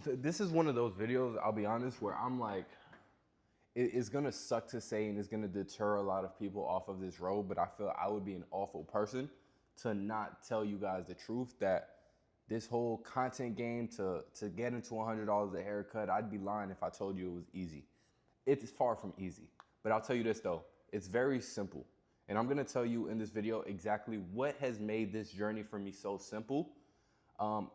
This is one of those videos, I'll be honest, where I'm like, it's gonna suck to say and it's gonna deter a lot of people off of this road, but I feel I would be an awful person to not tell you guys the truth that this whole content game to get into $100 a haircut, I'd be lying if I told you it was easy. It's far from easy. But I'll tell you this though, it's very simple. And I'm gonna tell you in this video exactly what has made this journey for me so simple,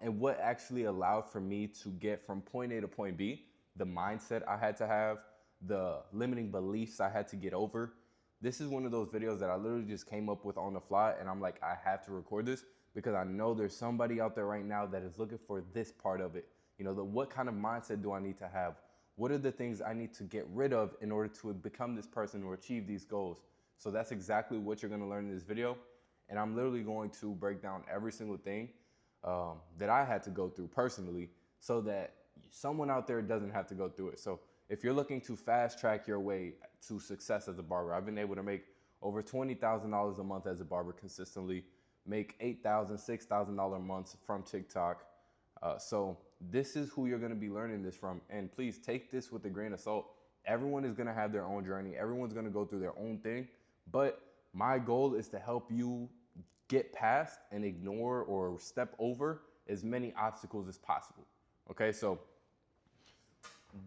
and what actually allowed for me to get from point A to point B, the mindset I had to have, the limiting beliefs I had to get over. This is one of those videos that I literally just came up with on the fly, and I'm like, I have to record this because I know there's somebody out there right now that is looking for this part of it. You know, what kind of mindset do I need to have? What are the things I need to get rid of in order to become this person or achieve these goals? So that's exactly what you're gonna learn in this video. And I'm literally going to break down every single thing that I had to go through personally so that someone out there doesn't have to go through it. So if you're looking to fast track your way to success as a barber, I've been able to make over $20,000 a month as a barber consistently, make $8,000, $6,000 months from TikTok. So this is who you're gonna be learning this from. And please take this with a grain of salt. Everyone is gonna have their own journey. Everyone's gonna go through their own thing. But my goal is to help you get past and ignore or step over as many obstacles as possible. Okay, so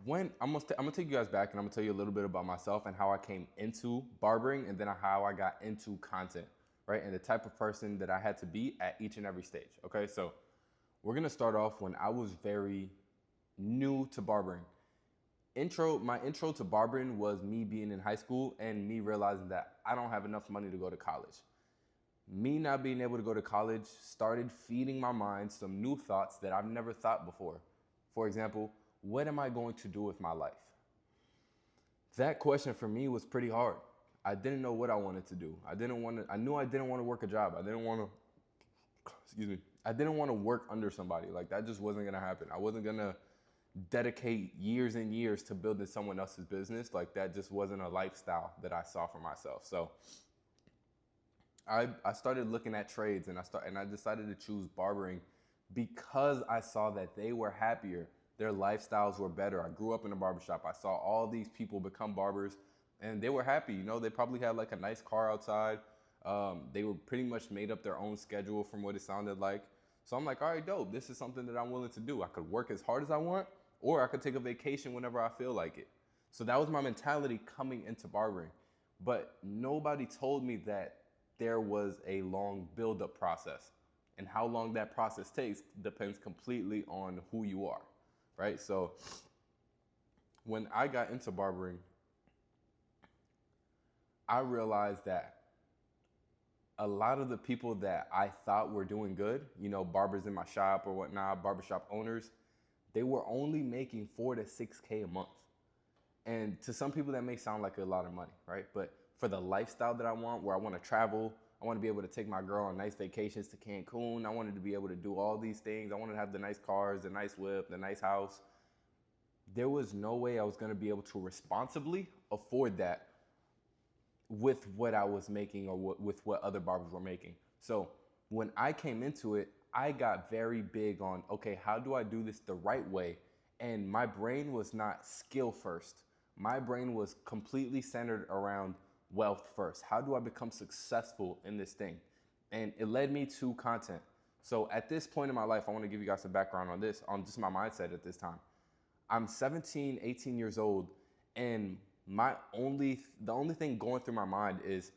I'm gonna take you guys back and I'm gonna tell you a little bit about myself and how I came into barbering and then how I got into content, right? And the type of person that I had to be at each and every stage. Okay, so we're gonna start off when I was very new to barbering. My intro to barbering was me being in high school and me realizing that I don't have enough money to go to college. Me not being able to go to college started feeding my mind some new thoughts that I've never thought before. For example, what am I going to do with my life? That question for me was pretty hard. I didn't know what I wanted to do. I knew I didn't want to work a job. I didn't want to work under somebody. Like that just wasn't gonna happen. I wasn't gonna dedicate years and years to building someone else's business. Like that just wasn't a lifestyle that I saw for myself. So I started looking at trades and I decided to choose barbering because I saw that they were happier. Their lifestyles were better. I grew up in a barbershop. I saw all these people become barbers and they were happy. You know, they probably had like a nice car outside. They were pretty much made up their own schedule from what it sounded like. So I'm like, all right, dope. This is something that I'm willing to do. I could work as hard as I want, or I could take a vacation whenever I feel like it. So that was my mentality coming into barbering. But nobody told me that there was a long build-up process. And how long that process takes depends completely on who you are, right? So when I got into barbering, I realized that a lot of the people that I thought were doing good, you know, barbers in my shop or whatnot, barbershop owners, they were only making 4 to 6K a month. And to some people that may sound like a lot of money, right? But for the lifestyle that I want, where I want to travel, I want to be able to take my girl on nice vacations to Cancun. I wanted to be able to do all these things. I wanted to have the nice cars, the nice whip, the nice house. There was no way I was going to be able to responsibly afford that with what I was making or with what other barbers were making. So when I came into it, I got very big on, okay, how do I do this the right way? And my brain was not skill first. My brain was completely centered around wealth first. How do I become successful in this thing? And it led me to content. So at this point in my life, I want to give you guys some background on this, on just my mindset at this time. I'm 17, 18 years old, and the only thing going through my mind is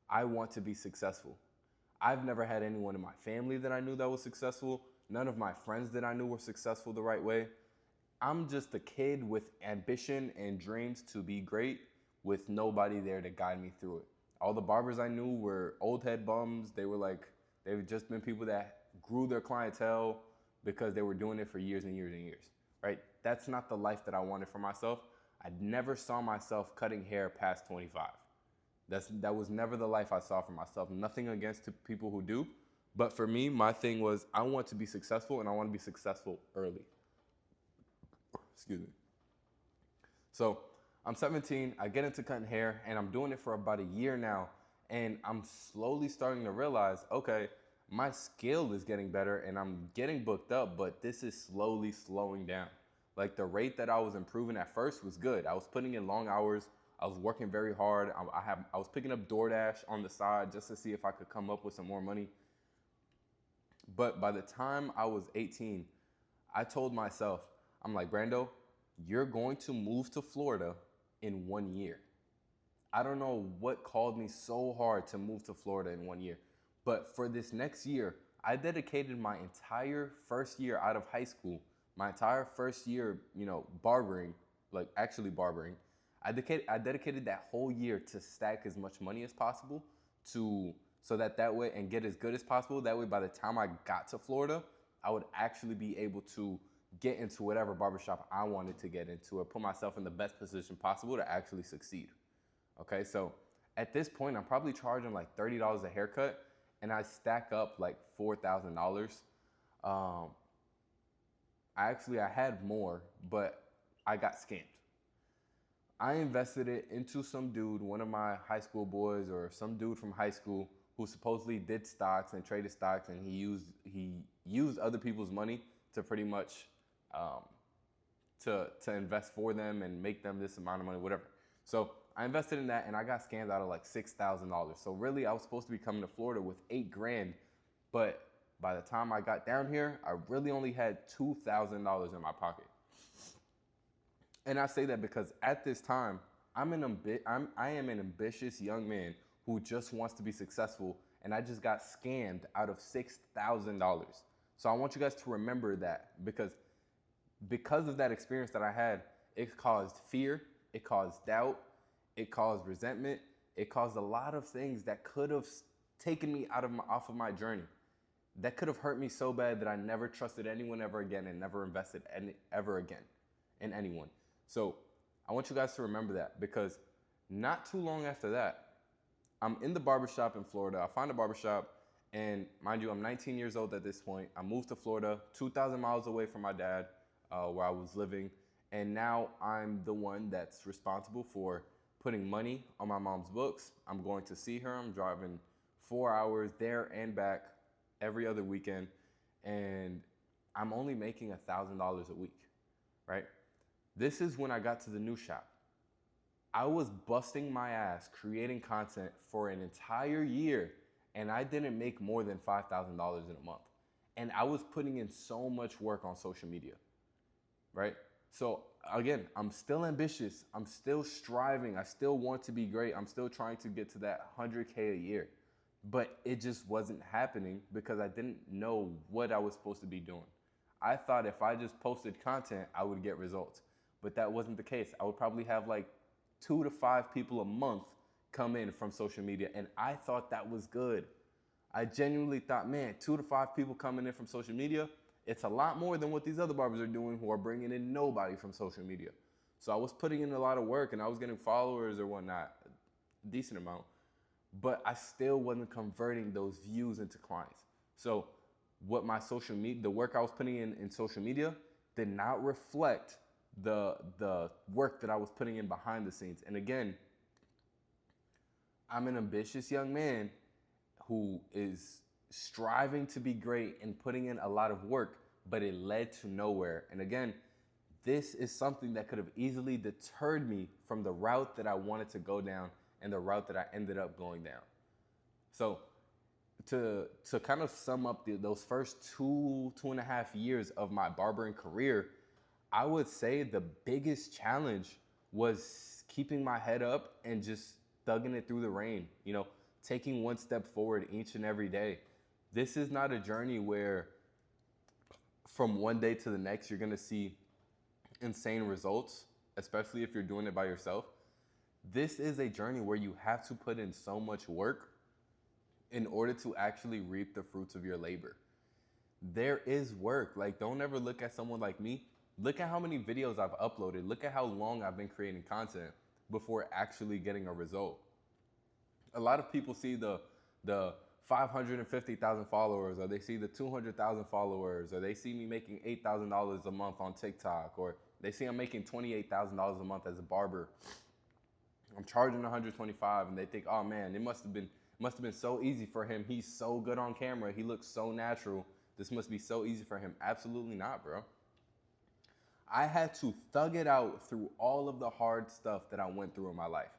I want to be successful. I've never had anyone in my family that I knew that was successful. None of my friends that I knew were successful the right way. I'm just a kid with ambition and dreams to be great with nobody there to guide me through it. All the barbers I knew were old head bums. They've just been people that grew their clientele because they were doing it for years and years and years, right? That's not the life that I wanted for myself. I never saw myself cutting hair past 25. That was never the life I saw for myself. Nothing against people who do, but for me, my thing was I want to be successful and I want to be successful early. Excuse me. So I'm 17, I get into cutting hair and I'm doing it for about a year now. And I'm slowly starting to realize, okay, my skill is getting better and I'm getting booked up, but this is slowly slowing down. Like the rate that I was improving at first was good. I was putting in long hours. I was working very hard. I was picking up DoorDash on the side just to see if I could come up with some more money. But by the time I was 18, I told myself, I'm like, Brando, you're going to move to Florida in 1 year. I don't know what called me so hard to move to Florida in 1 year. But for this next year, I dedicated my entire first year out of high school, my entire first year, barbering, like actually barbering. I dedicated that whole year to stack as much money as possible to so that way and get as good as possible. That way, by the time I got to Florida, I would actually be able to get into whatever barbershop I wanted to get into or put myself in the best position possible to actually succeed. Okay, so at this point, I'm probably charging like $30 a haircut, and I stack up like $4,000. Um, I had more, but I got scammed. I invested it into some dude, one of my high school boys, or some dude from high school who supposedly did stocks and traded stocks, and he used other people's money to pretty much um, to invest for them and make them this amount of money, whatever. So I invested in that, and I got scammed out of like $6,000. So really, I was supposed to be coming to Florida with 8 grand, but by the time I got down here, I really only had $2,000 in my pocket. And I say that because at this time, I am an ambitious young man who just wants to be successful, and I just got scammed out of $6,000. So I want you guys to remember that because of that experience that I had, it caused fear, it caused doubt, it caused resentment, it caused a lot of things that could have taken me off of my journey. That could have hurt me so bad that I never trusted anyone ever again and never invested ever again in anyone. So I want you guys to remember that, because not too long after that, I'm in the barbershop in Florida. I find a barbershop, and mind you, I'm 19 years old at this point. I moved to Florida, 2,000 miles away from my dad, where I was living. And now I'm the one that's responsible for putting money on my mom's books. I'm going to see her. I'm driving 4 hours there and back every other weekend. And I'm only making $1,000 a week, right? This is when I got to the new shop. I was busting my ass creating content for an entire year, and I didn't make more than $5,000 in a month. And I was putting in so much work on social media, right? So again, I'm still ambitious. I'm still striving. I still want to be great. I'm still trying to get to that 100K a year. But it just wasn't happening because I didn't know what I was supposed to be doing. I thought if I just posted content, I would get results. But that wasn't the case. I would probably have like 2 to 5 people a month come in from social media, and I thought that was good. I genuinely thought, man, 2 to 5 people coming in from social media, it's a lot more than what these other barbers are doing who are bringing in nobody from social media. So I was putting in a lot of work, and I was getting followers or whatnot, a decent amount, but I still wasn't converting those views into clients. So what my social media, the work I was putting in social media did not reflect the work that I was putting in behind the scenes. And again, I'm an ambitious young man who is striving to be great and putting in a lot of work, but it led to nowhere. And again, this is something that could have easily deterred me from the route that I wanted to go down and the route that I ended up going down. So to kind of sum up those first 2.5 years of my barbering career, I would say the biggest challenge was keeping my head up and just thugging it through the rain, taking one step forward each and every day. This is not a journey where from one day to the next you're gonna see insane results, especially if you're doing it by yourself. This is a journey where you have to put in so much work in order to actually reap the fruits of your labor. There is work. Like, don't ever look at someone like me. Look at how many videos I've uploaded. Look at how long I've been creating content before actually getting a result. A lot of people see the 550,000 followers, or they see the 200,000 followers, or they see me making $8,000 a month on TikTok, or they see I'm making $28,000 a month as a barber. I'm charging 125, and they think, oh man, it must have been so easy for him. He's so good on camera. He looks so natural. This must be so easy for him. Absolutely not, bro. I had to thug it out through all of the hard stuff that I went through in my life.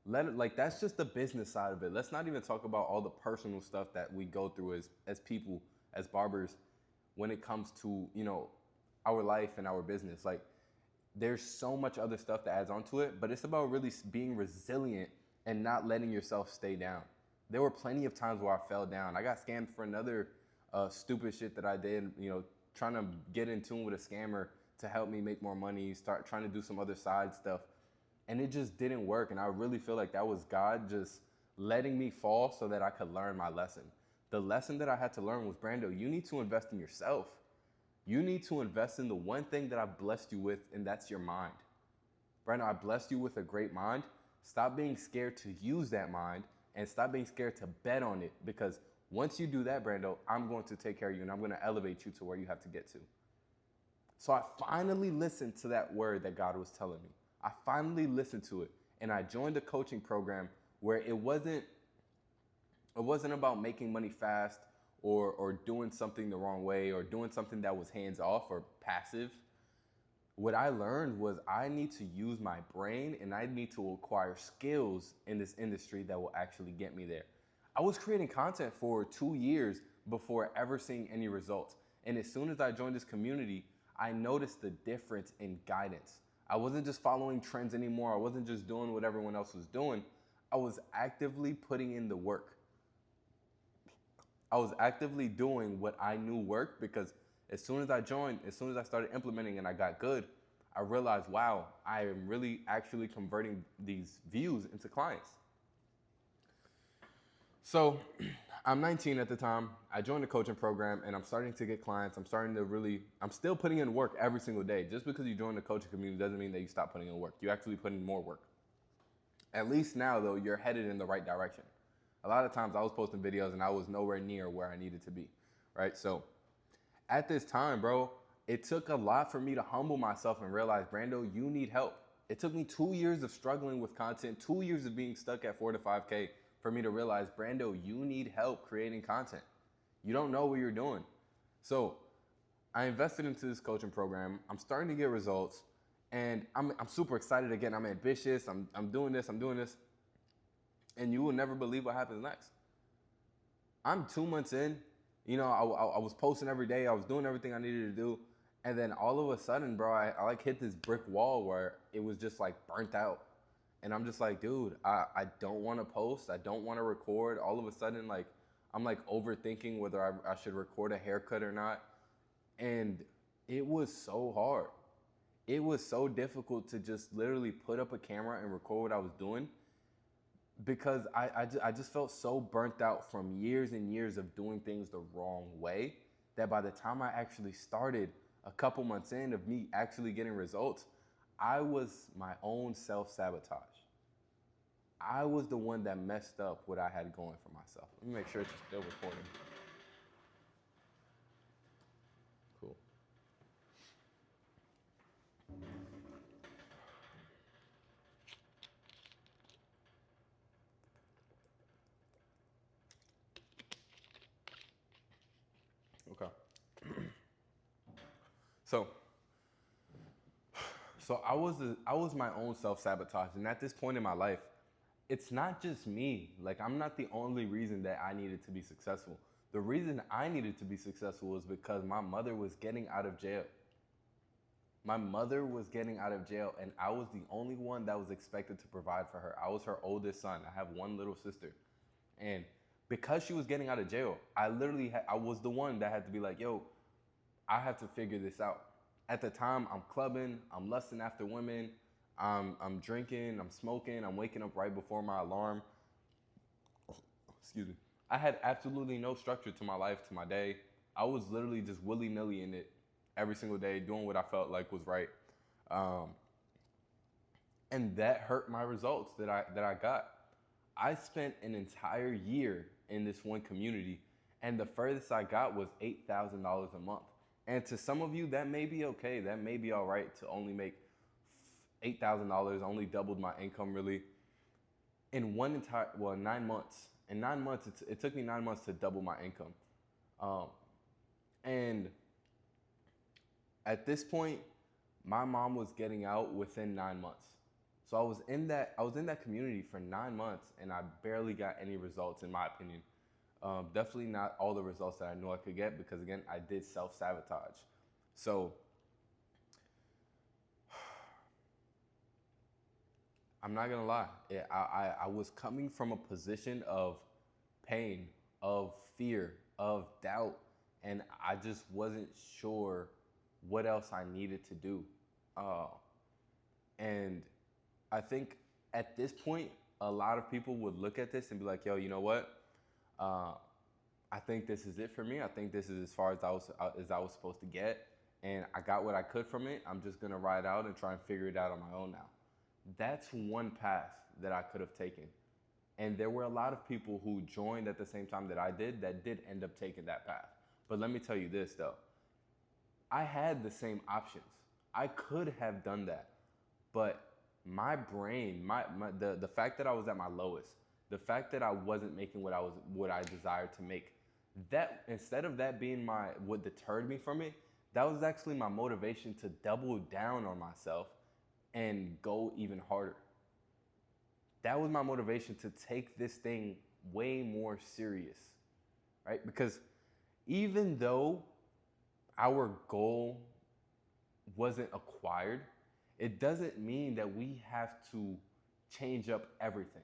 Let it, like, that's just the business side of it. Let's not even talk about all the personal stuff that we go through as people, as barbers, when it comes to, our life and our business. Like, there's so much other stuff that adds onto it, but it's about really being resilient and not letting yourself stay down. There were plenty of times where I fell down. I got scammed for another stupid shit that I did, trying to get in tune with a scammer to help me make more money, start trying to do some other side stuff. And it just didn't work. And I really feel like that was God just letting me fall so that I could learn my lesson. The lesson that I had to learn was, Brando, you need to invest in yourself. You need to invest in the one thing that I blessed you with, and that's your mind. Brando, I blessed you with a great mind. Stop being scared to use that mind and stop being scared to bet on it, because once you do that, Brando, I'm going to take care of you and I'm going to elevate you to where you have to get to. So I finally listened to that word that God was telling me. I finally listened to it, and I joined a coaching program where it wasn't about making money fast or doing something the wrong way or doing something that was hands off or passive. What I learned was I need to use my brain and I need to acquire skills in this industry that will actually get me there. I was creating content for 2 years before ever seeing any results. And as soon as I joined this community, I noticed the difference in guidance. I wasn't just following trends anymore. I wasn't just doing what everyone else was doing. I was actively putting in the work. I was actively doing what I knew worked, because as soon as I joined, as soon as I started implementing and I got good, I realized, wow, I am really actually converting these views into clients. So I'm 19 at the time. I joined the coaching program and I'm starting to get clients. I'm still putting in work every single day. Just because you join the coaching community doesn't mean that you stop putting in work. You actually put in more work. At least now, though, you're headed in the right direction. A lot of times I was posting videos and I was nowhere near where I needed to be, right? So at this time, bro, it took a lot for me to humble myself and realize, Brando, you need help. It took me 2 years of struggling with content, 2 years of being stuck at 4 to 5K for me to realize, Brando, you need help creating content. You don't know what you're doing. So I invested into this coaching program. I'm starting to get results, and I'm super excited again. I'm ambitious. I'm doing this. And you will never believe what happens next. I'm 2 months in. I was posting every day. I was doing everything I needed to do. And then all of a sudden, bro, I like hit this brick wall where it was just like burnt out. And I'm just like, dude, I don't want to post. I don't want to record. All of a sudden, like, I'm like overthinking whether I should record a haircut or not. And it was so hard. It was so difficult to just literally put up a camera and record what I was doing, because I just felt so burnt out from years and years of doing things the wrong way, that by the time I actually started a couple months in of me actually getting results, I was my own self-sabotage. I was the one that messed up what I had going for myself. Let me make sure it's still recording. Cool. Okay. So I was my own self-sabotage, and at this point in my life, it's not just me. Like, I'm not the only reason that I needed to be successful. The reason I needed to be successful was because my mother was getting out of jail. My mother was getting out of jail, and I was the only one that was expected to provide for her. I was her oldest son. I have one little sister. And because she was getting out of jail, I was the one that had to be like, yo, I have to figure this out. At the time, I'm clubbing, I'm lusting after women, I'm drinking, I'm smoking, I'm waking up right before my alarm. Excuse me. I had absolutely no structure to my life, to my day. I was literally just willy-nilly in it every single day, doing what I felt like was right. Um, and that hurt my results that I got. I spent an entire year in this one community, and the furthest I got was $8,000 a month. And to some of you, that may be okay. That may be all right to only make $8,000, only doubled my income really in 9 months. In 9 months, it took me 9 months to double my income. And at this point, My mom was getting out within 9 months. So I was in that community for 9 months, and I barely got any results, in my opinion. Definitely not all the results that I knew I could get, because again, I did self sabotage. So I'm not gonna lie, I was coming from a position of pain, of fear, of doubt, and I just wasn't sure what else I needed to do. Uh, and I think at this point, a lot of people would look at this and be like, "Yo, you know what? Uh, I think this is it for me. I think this is as far as I was supposed to get, and I got what I could from it. I'm just gonna ride out and try and figure it out on my own now." That's one path that I could have taken. And there were a lot of people who joined at the same time that did end up taking that path. But let me tell you this though, I had the same options. I could have done that. But my brain, the fact that I was at my lowest, the fact that I wasn't making what I desired to make, that instead of that being my what deterred me from it, that was actually my motivation to double down on myself and go even harder. That was my motivation to take this thing way more serious, right? Because even though our goal wasn't acquired, it doesn't mean that we have to change up everything.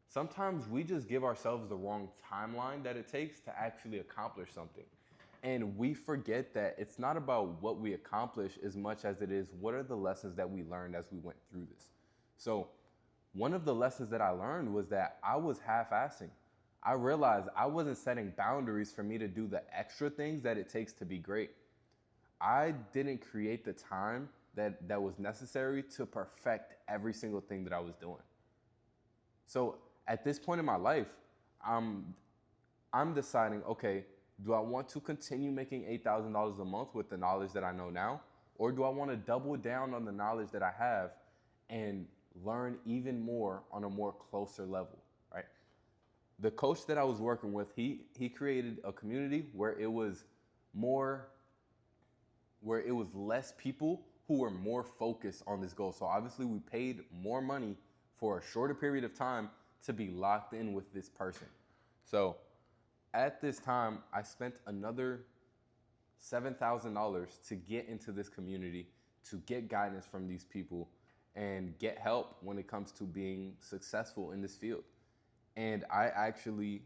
Sometimes we just give ourselves the wrong timeline that it takes to actually accomplish something. And we forget that it's not about what we accomplish as much as it is what are the lessons that we learned as we went through this. So, one of the lessons that I learned was that I was half assing. I realized I wasn't setting boundaries for me to do the extra things that it takes to be great. I didn't create the time that was necessary to perfect every single thing that I was doing. So at this point in my life, I'm I'm deciding, okay, do I want to continue making $8,000 a month with the knowledge that I know now? Or do I want to double down on the knowledge that I have and learn even more on a more closer level, right? The coach that I was working with, he created a community more where it was less people who were more focused on this goal. So obviously we paid more money for a shorter period of time to be locked in with this person. So at this time, I spent another $7,000 to get into this community, to get guidance from these people, and get help when it comes to being successful in this field. And I actually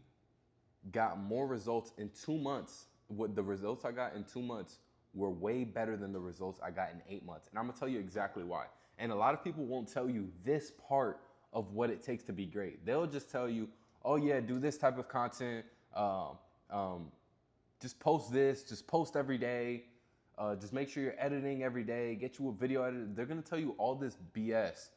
got more results in 2 months. What the results I got in 2 months were way better than the results I got in 8 months. And I'm gonna tell you exactly why. And a lot of people won't tell you this part of what it takes to be great. They'll just tell you, oh yeah, do this type of content, um, um, just post this, just post every day, just make sure you're editing every day, get you a video editor. They're gonna tell you all this BS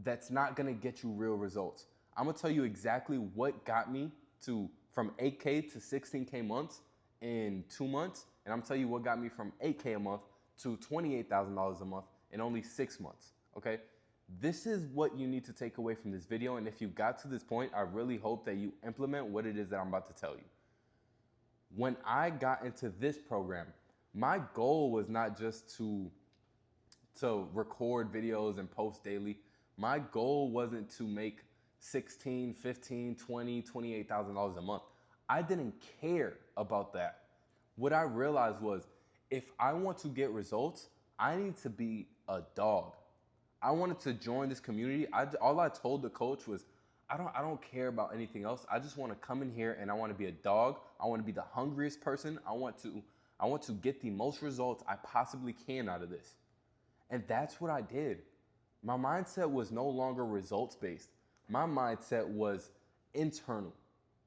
that's not gonna get you real results. I'm gonna tell you exactly what got me to from 8K to 16K months in 2 months, and I'm gonna tell you what got me from 8K a month to $28,000 a month in only 6 months. Okay, this is what you need to take away from this video, and if you got to this point, I really hope that you implement what it is that I'm about to tell you. When I got into this program, my goal was not just to record videos and post daily. My goal wasn't to make 16, 15, 20, $28,000 a month. I didn't care about that. What I realized was if I want to get results, I need to be a dog. I wanted to join this community. All I told the coach was, I don't care about anything else. I just want to come in here and I want to be a dog. I want to be the hungriest person. I want to get the most results I possibly can out of this. And that's what I did. My mindset was no longer results based. My mindset was internal.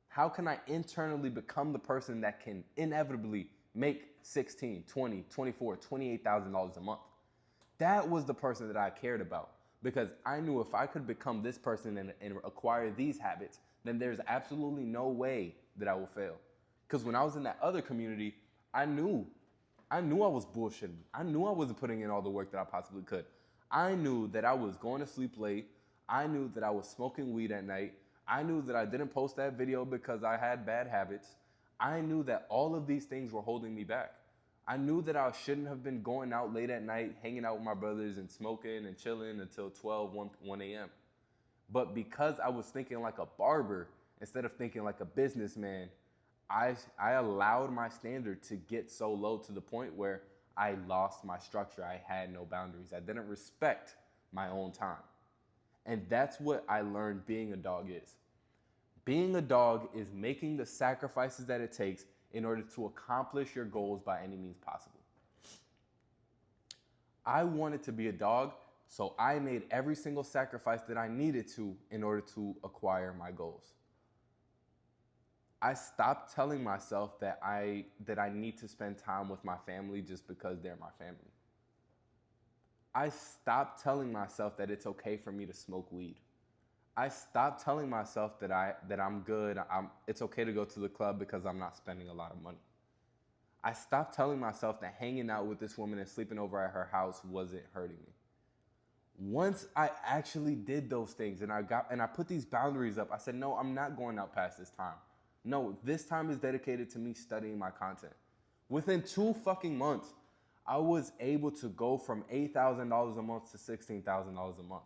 How can I internally become the person that can inevitably make 16, 20, 24, $28,000 a month? That was the person that I cared about, because I knew if I could become this person and acquire these habits, then there's absolutely no way that I will fail. Because when I was in that other community, I knew. I knew I was bullshitting. I knew I wasn't putting in all the work that I possibly could. I knew that I was going to sleep late. I knew that I was smoking weed at night. I knew that I didn't post that video because I had bad habits. I knew that all of these things were holding me back. I knew that I shouldn't have been going out late at night, hanging out with my brothers and smoking and chilling until 12, 1 a.m. But because I was thinking like a barber instead of thinking like a businessman, I allowed my standard to get so low to the point where I lost my structure. I had no boundaries. I didn't respect my own time. And that's what I learned being a dog is. Being a dog is making the sacrifices that it takes in order to accomplish your goals by any means possible. I wanted to be a dog, so I made every single sacrifice that I needed to in order to acquire my goals. I stopped telling myself that I need to spend time with my family just because they're my family. I stopped telling myself that it's okay for me to smoke weed. I stopped telling myself that I'm good. It's okay to go to the club because I'm not spending a lot of money. I stopped telling myself that hanging out with this woman and sleeping over at her house wasn't hurting me. Once I actually did those things and I put these boundaries up, I said, no, I'm not going out past this time. No, this time is dedicated to me studying my content. Within 2 fucking months, I was able to go from $8,000 a month to $16,000 a month.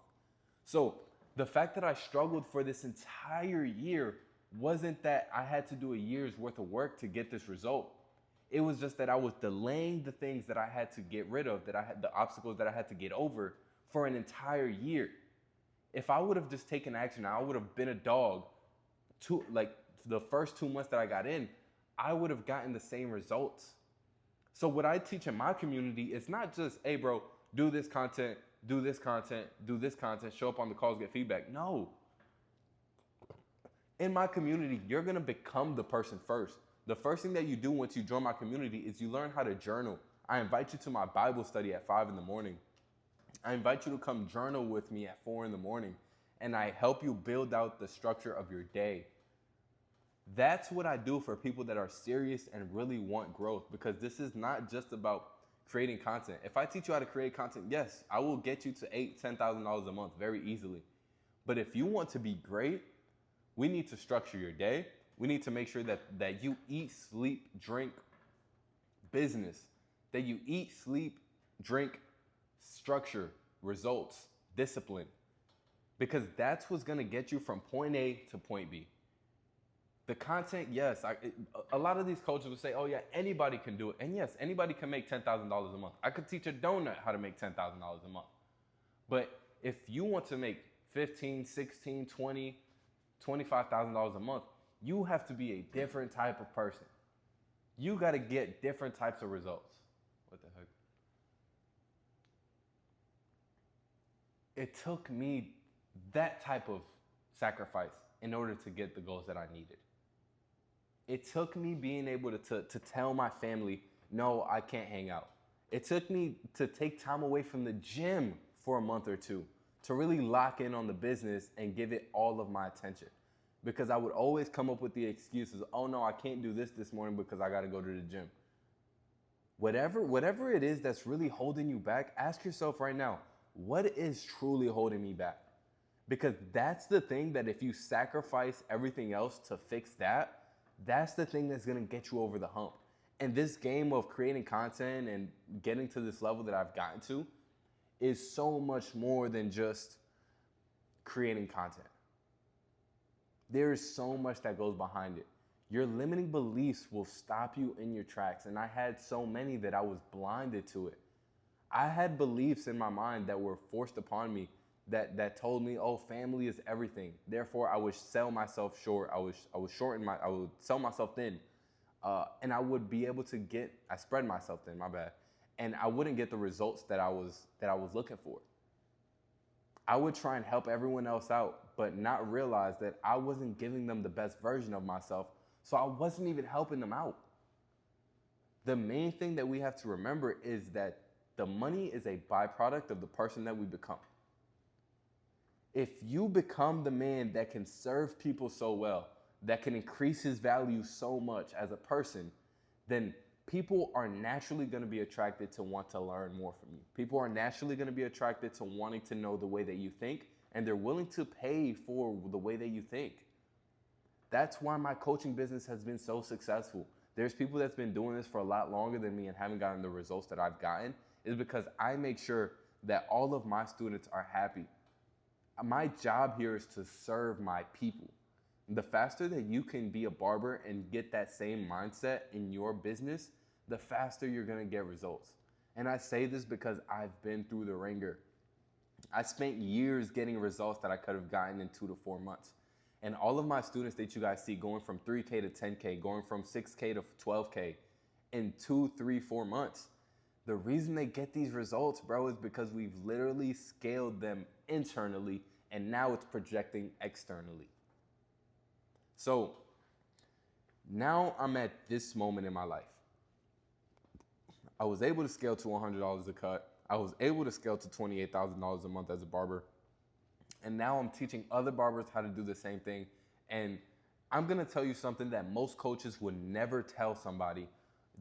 So the fact that I struggled for this entire year wasn't that I had to do a year's worth of work to get this result. It was just that I was delaying the things that I had to get rid of, the obstacles that I had to get over for an entire year. If I would have just taken action, I would have been a dog the first 2 months that I got in, I would have gotten the same results. So what I teach in my community is not just, hey bro, do this content, do this content, do this content, show up on the calls, get feedback. No. In my community, you're gonna become the person first. The first thing that you do once you join my community is you learn how to journal. I invite you to my Bible study at 5 in the morning. I invite you to come journal with me at 4 in the morning, and I help you build out the structure of your day. That's what I do for people that are serious and really want growth, because this is not just about creating content. If I teach you how to create content, yes, I will get you to $8,000, $10,000 a month very easily. But if you want to be great, we need to structure your day. We need to make sure that you eat, sleep, drink business, that you eat, sleep, drink structure, results, discipline, because that's what's gonna get you from point A to point B. The content, yes, a lot of these coaches will say, oh yeah, anybody can do it. And yes, anybody can make $10,000 a month. I could teach a donut how to make $10,000 a month. But if you want to make $15,000, $16,000, $20,000, $25,000 a month, you have to be a different type of person. You got to get different types of results. What the heck? It took me that type of sacrifice in order to get the goals that I needed. It took me being able to tell my family, no, I can't hang out. It took me to take time away from the gym for a month or two to really lock in on the business and give it all of my attention. Because I would always come up with the excuses, oh no, I can't do this morning because I gotta go to the gym. Whatever it is that's really holding you back, ask yourself right now, what is truly holding me back? Because that's the thing that if you sacrifice everything else to fix that, that's the thing that's gonna get you over the hump. And this game of creating content and getting to this level that I've gotten to is so much more than just creating content. There is so much that goes behind it. Your limiting beliefs will stop you in your tracks. And I had so many that I was blinded to it. I had beliefs in my mind that were forced upon me that told me, oh, family is everything. Therefore, I would sell myself short. I would sell myself thin. And I would be able to I spread myself thin, my bad. And I wouldn't get the results that I was looking for. I would try and help everyone else out, but not realize that I wasn't giving them the best version of myself. So I wasn't even helping them out. The main thing that we have to remember is that the money is a byproduct of the person that we become. If you become the man that can serve people so well, that can increase his value so much as a person, then people are naturally going to be attracted to want to learn more from you. People are naturally going to be attracted to wanting to know the way that you think, and they're willing to pay for the way that you think. That's why my coaching business has been so successful. There's people that's been doing this for a lot longer than me and haven't gotten the results that I've gotten, is because I make sure that all of my students are happy. My job here is to serve my people. The faster that you can be a barber and get that same mindset in your business, the faster you're gonna get results. And I say this because I've been through the ringer. I spent years getting results that I could have gotten in 2 to 4 months. And all of my students that you guys see going from 3K to 10K, going from 6K to 12K in 2, 3, 4 months, the reason they get these results, bro, is because we've literally scaled them internally and now it's projecting externally. So now I'm at this moment in my life. I was able to scale to $100 a cut. I was able to scale to $28,000 a month as a barber. And now I'm teaching other barbers how to do the same thing. And I'm gonna tell you something that most coaches would never tell somebody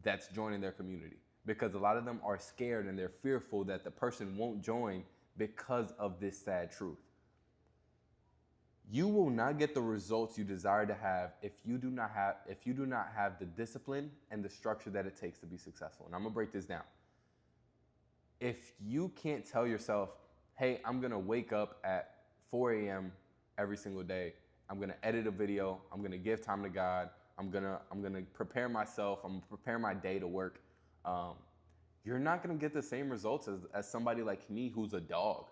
that's joining their community, because a lot of them are scared and they're fearful that the person won't join because of this sad truth. You will not get the results you desire to have if you do not have the discipline and the structure that it takes to be successful. And I'm gonna break this down. If you can't tell yourself, hey, I'm gonna wake up at 4 a.m. every single day, I'm gonna edit a video, I'm gonna give time to God, I'm gonna prepare myself, I'm gonna prepare my day to work, you're not gonna get the same results as somebody like me who's a dog.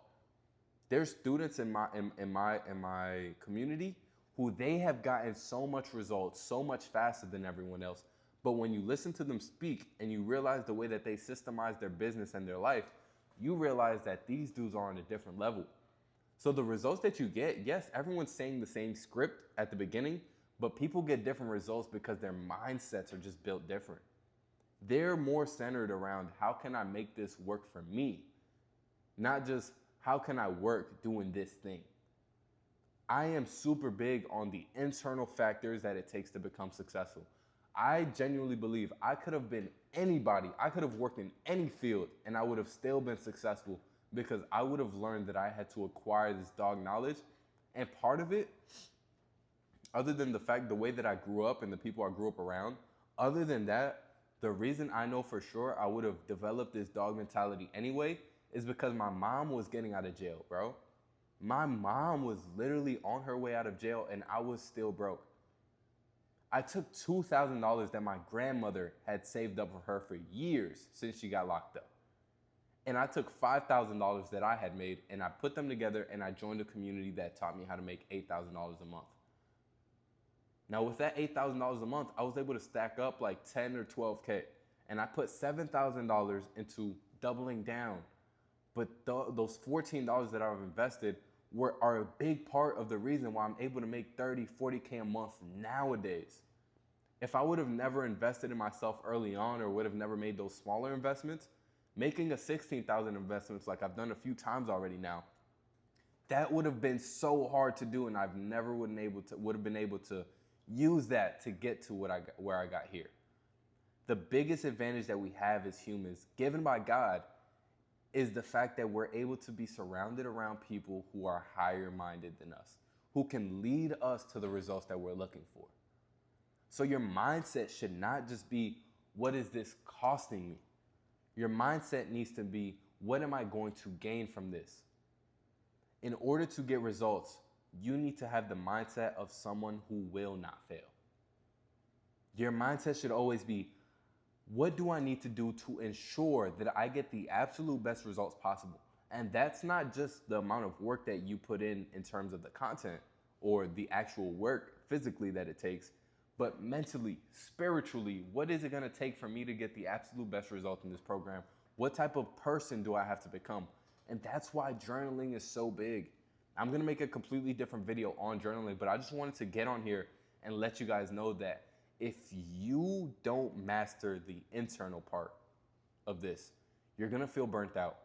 There's students in my community who they have gotten so much results so much faster than everyone else. But when you listen to them speak and you realize the way that they systemize their business and their life, you realize that these dudes are on a different level. So the results that you get, yes, everyone's saying the same script at the beginning, but people get different results because their mindsets are just built different. They're more centered around how can I make this work for me, not just how can I work doing this thing. I am super big on the internal factors that it takes to become successful. I genuinely believe I could have been anybody. I could have worked in any field and I would have still been successful because I would have learned that I had to acquire this dog knowledge. And part of it, other than the fact, the way that I grew up and the people I grew up around, other than that, the reason I know for sure I would have developed this dog mentality anyway is because my mom was getting out of jail, bro. My mom was literally on her way out of jail and I was still broke. I took $2,000 that my grandmother had saved up for her for years since she got locked up. And I took $5,000 that I had made and I put them together and I joined a community that taught me how to make $8,000 a month. Now with that $8,000 a month, I was able to stack up like 10 or 12K. And I put $7,000 into doubling down. But those $14 that I've invested are a big part of the reason why I'm able to make 30, 40K a month nowadays. If I would have never invested in myself early on or would have never made those smaller investments, making a 16,000 investments like I've done a few times already now, that would have been so hard to do and I've never would have been able to use that to get to where I got here. The biggest advantage that we have as humans, given by God, is the fact that we're able to be surrounded around people who are higher minded than us, who can lead us to the results that we're looking for. So your mindset should not just be, what is this costing me? Your mindset needs to be, what am I going to gain from this? In order to get results, you need to have the mindset of someone who will not fail. Your mindset should always be, what do I need to do to ensure that I get the absolute best results possible? And that's not just the amount of work that you put in terms of the content or the actual work physically that it takes, but mentally, spiritually, what is it gonna take for me to get the absolute best result in this program? What type of person do I have to become? And that's why journaling is so big. I'm gonna make a completely different video on journaling, but I just wanted to get on here and let you guys know that if you don't master the internal part of this, you're gonna feel burnt out.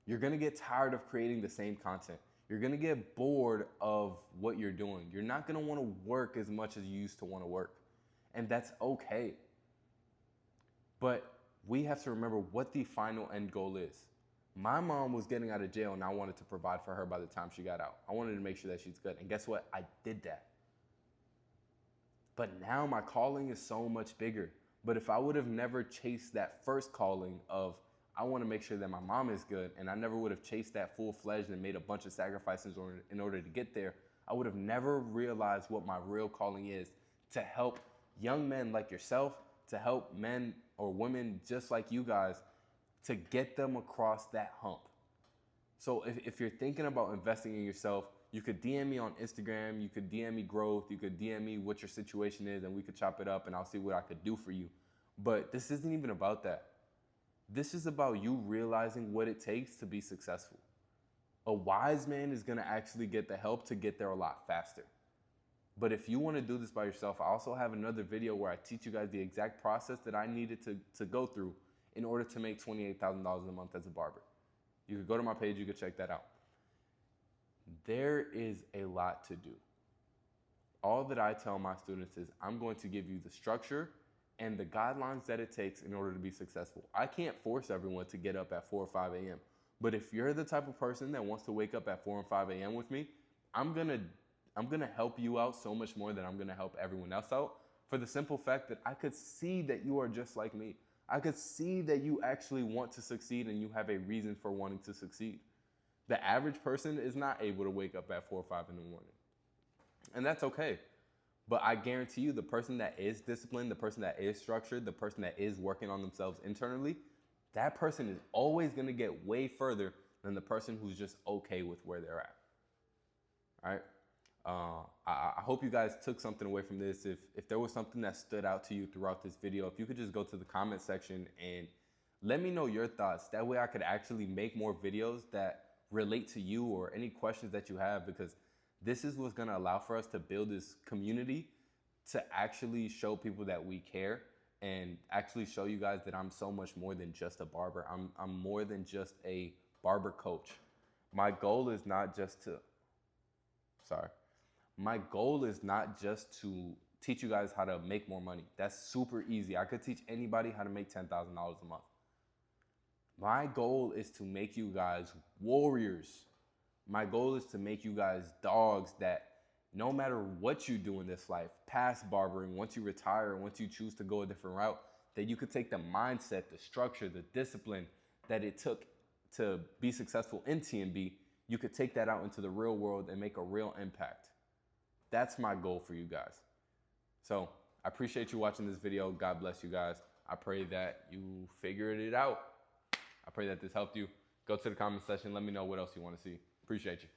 You're gonna get tired of creating the same content. You're gonna get bored of what you're doing. You're not gonna wanna work as much as you used to wanna work. And that's okay. But we have to remember what the final end goal is. My mom was getting out of jail and I wanted to provide for her by the time she got out. I wanted to make sure that she's good. And guess what? I did that. But now my calling is so much bigger. But if I would have never chased that first calling of, I want to make sure that my mom is good, and I never would have chased that full-fledged and made a bunch of sacrifices in order to get there, I would have never realized what my real calling is, to help young men like yourself, to help men or women just like you guys, to get them across that hump. So if you're thinking about investing in yourself, you could DM me on Instagram, you could DM me growth, you could DM me what your situation is, and we could chop it up and I'll see what I could do for you. But this isn't even about that. This is about you realizing what it takes to be successful. A wise man is gonna actually get the help to get there a lot faster. But if you wanna do this by yourself, I also have another video where I teach you guys the exact process that I needed to go through in order to make $28,000 a month as a barber. You could go to my page, you could check that out. There is a lot to do. All that I tell my students is I'm going to give you the structure and the guidelines that it takes in order to be successful. I can't force everyone to get up at 4 or 5 a.m. But if you're the type of person that wants to wake up at 4 and 5 a.m. with me, I'm gonna help you out so much more than I'm gonna help everyone else out, for the simple fact that I could see that you are just like me. I could see that you actually want to succeed and you have a reason for wanting to succeed. The average person is not able to wake up at 4 or 5 in the morning. And that's okay. But I guarantee you, the person that is disciplined, the person that is structured, the person that is working on themselves internally, that person is always gonna get way further than the person who's just okay with where they're at. All right? I hope you guys took something away from this. If there was something that stood out to you throughout this video, if you could just go to the comment section and let me know your thoughts. That way I could actually make more videos that relate to you or any questions that you have, because this is what's gonna allow for us to build this community to actually show people that we care and actually show you guys that I'm so much more than just a barber. I'm more than just a barber coach. My goal is not just to, My goal is not just to teach you guys how to make more money. That's super easy. I could teach anybody how to make $10,000 a month. My goal is to make you guys warriors. My goal is to make you guys dogs that no matter what you do in this life, past barbering, once you retire, once you choose to go a different route, that you could take the mindset, the structure, the discipline that it took to be successful in TNB, you could take that out into the real world and make a real impact. That's my goal for you guys. So I appreciate you watching this video. God bless you guys. I pray that you figured it out. I pray that this helped you. Go to the comment section. Let me know what else you want to see. Appreciate you.